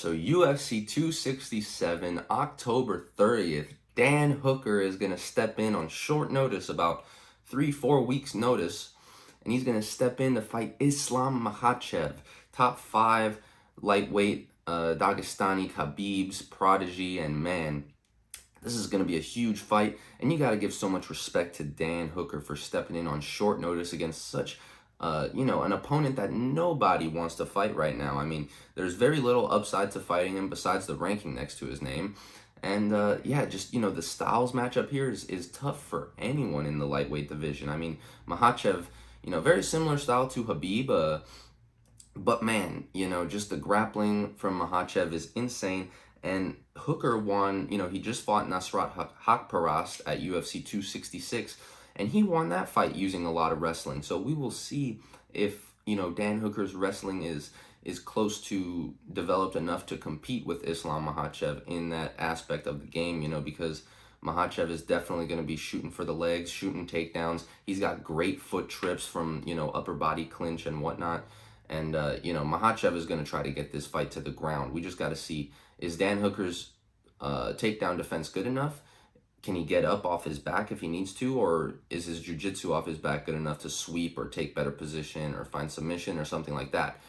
So UFC 267, October 30th, Dan Hooker is going to step in on short notice, about 3-4 weeks notice, and he's going to step in to fight Islam Makhachev, top 5 lightweight Dagestani Khabib's prodigy, and man, this is going to be a huge fight, and you got to give so much respect to Dan Hooker for stepping in on short notice against such an opponent that nobody wants to fight right now. I mean, there's very little upside to fighting him besides the ranking next to his name. And the styles matchup here is tough for anyone in the lightweight division. I mean, Makhachev, very similar style to Khabib, but man, just the grappling from Makhachev is insane. And Hooker won, he just fought Nasrat Haqparast at UFC 266, and he won that fight using a lot of wrestling. So we will see if, Dan Hooker's wrestling is close to developed enough to compete with Islam Makhachev in that aspect of the game, because Makhachev is definitely going to be shooting for the legs, shooting takedowns. He's got great foot trips from, upper body clinch and whatnot. And, Makhachev is going to try to get this fight to the ground. We just got to see, is Dan Hooker's takedown defense good enough? Can he get up off his back if he needs to? Or is his jiu-jitsu off his back good enough to sweep or take better position or find submission or something like that?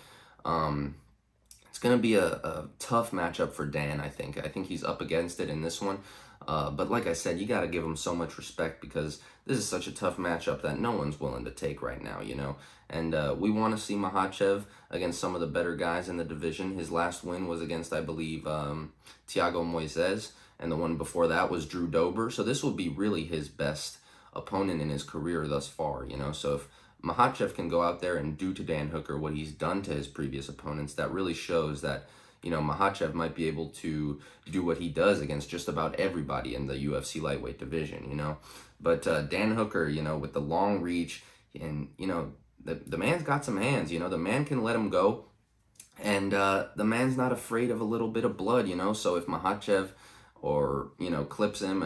It's going to be a tough matchup for Dan, I think. I think he's up against it in this one. But like I said, you got to give him so much respect because this is such a tough matchup that no one's willing to take right now, And we want to see Makhachev against some of the better guys in the division. His last win was against, I believe, Thiago Moises, and the one before that was Drew Dober. So this will be really his best opponent in his career thus far, So if Makhachev can go out there and do to Dan Hooker what he's done to his previous opponents, that really shows that Makhachev might be able to do what he does against just about everybody in the UFC lightweight division, But Dan Hooker, with the long reach, and, the man's got some hands, the man can let him go. And the man's not afraid of a little bit of blood, So if Makhachev or, clips him,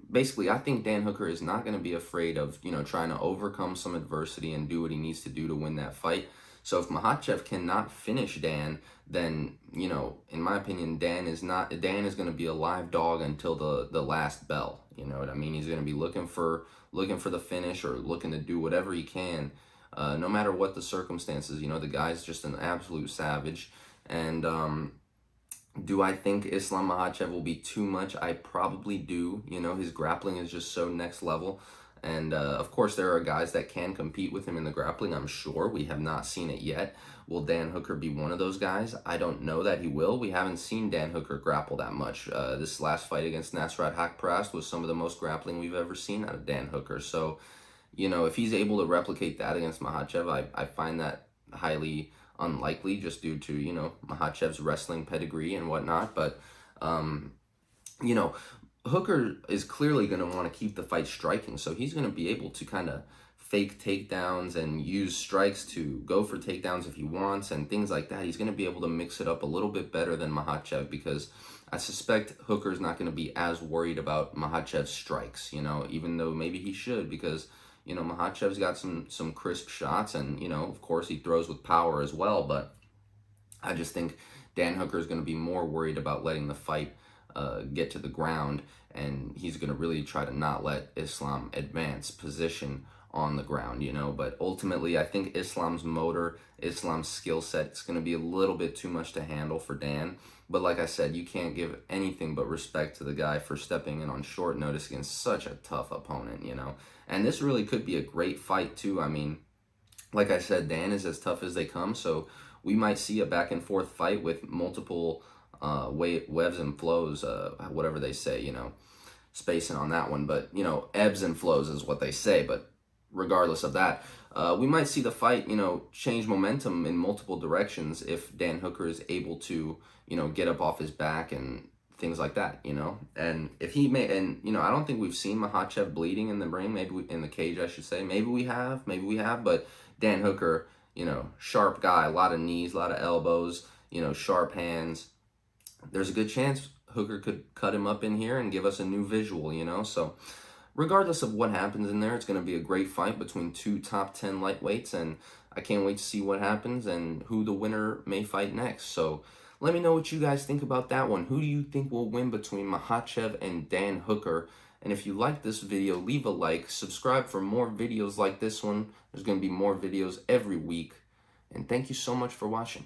basically, I think Dan Hooker is not going to be afraid of, trying to overcome some adversity and do what he needs to do to win that fight. So if Makhachev cannot finish Dan, then, in my opinion, Dan is going to be a live dog until the last bell. You know what I mean? He's going to be looking for the finish or looking to do whatever he can, no matter what the circumstances. The guy's just an absolute savage. And do I think Islam Makhachev will be too much? I probably do. His grappling is just so next level. And, of course, there are guys that can compete with him in the grappling, I'm sure. We have not seen it yet. Will Dan Hooker be one of those guys? I don't know that he will. We haven't seen Dan Hooker grapple that much. This last fight against Nasrat Haqparast was some of the most grappling we've ever seen out of Dan Hooker. So, if he's able to replicate that against Makhachev, I find that highly unlikely just due to, Makhachev's wrestling pedigree and whatnot. But, Hooker is clearly going to want to keep the fight striking, so he's going to be able to kind of fake takedowns and use strikes to go for takedowns if he wants and things like that. He's going to be able to mix it up a little bit better than Makhachev because I suspect Hooker's not going to be as worried about Makhachev's strikes, even though maybe he should because, Makhachev's got some crisp shots and, of course he throws with power as well, but I just think Dan Hooker is going to be more worried about letting the fight get to the ground, and he's going to really try to not let Islam advance position on the ground, but ultimately I think Islam's motor, Islam's skill set, it's going to be a little bit too much to handle for Dan. But like I said, you can't give anything but respect to the guy for stepping in on short notice against such a tough opponent, and this really could be a great fight too. I mean, like I said, Dan is as tough as they come, so we might see a back and forth fight with multiple webs and flows, whatever they say, spacing on that one, but ebbs and flows is what they say. But regardless of that, we might see the fight, change momentum in multiple directions if Dan Hooker is able to, get up off his back and things like that, and if he may, and I don't think we've seen Makhachev bleeding in the ring, in the cage, I should say. Maybe we have, but Dan Hooker, sharp guy, a lot of knees, a lot of elbows, sharp hands. There's a good chance Hooker could cut him up in here and give us a new visual, So regardless of what happens in there, it's going to be a great fight between two top 10 lightweights, and I can't wait to see what happens and who the winner may fight next. So Let me know what you guys think about that one. Who do you think will win between Makhachev and Dan Hooker? And if you like this video, leave a like, subscribe for more videos like this one. There's going to be more videos every week. And thank you so much for watching.